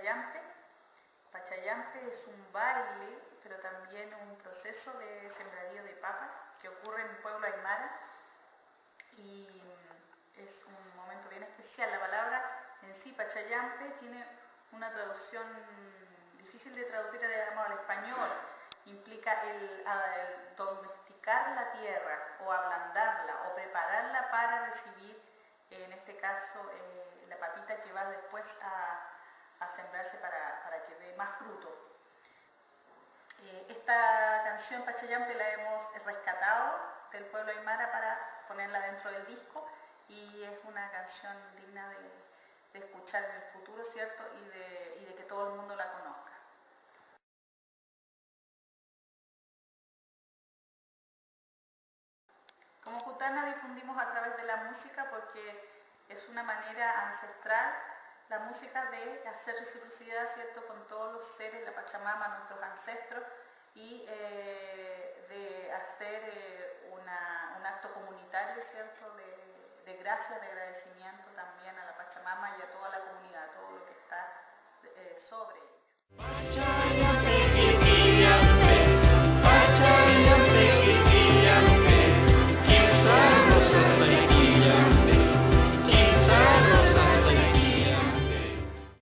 Pachayampe. Pachayampe es un baile, pero también un proceso de sembradío de papas que ocurre en el pueblo aymara y es un momento bien especial. La palabra en sí, Pachayampe, tiene una traducción difícil de traducir, digamos, al español. Implica el domesticar la tierra o ablandarla o prepararla para recibir, en este caso, la papita que va después a sembrarse para que dé más fruto. Esta canción Pachayampe la hemos rescatado del pueblo aymara para ponerla dentro del disco y es una canción digna de escuchar en el futuro, ¿cierto? Y de que todo el mundo la conozca. Como Cutana difundimos a través de la música porque es una manera ancestral, la música, de hacer reciprocidad, ¿cierto?, con todos los seres, la Pachamama, nuestros ancestros, y de hacer un acto comunitario, ¿cierto?, de gracia, de agradecimiento también a la Pachamama y a toda la comunidad, a todo lo que está sobre ella.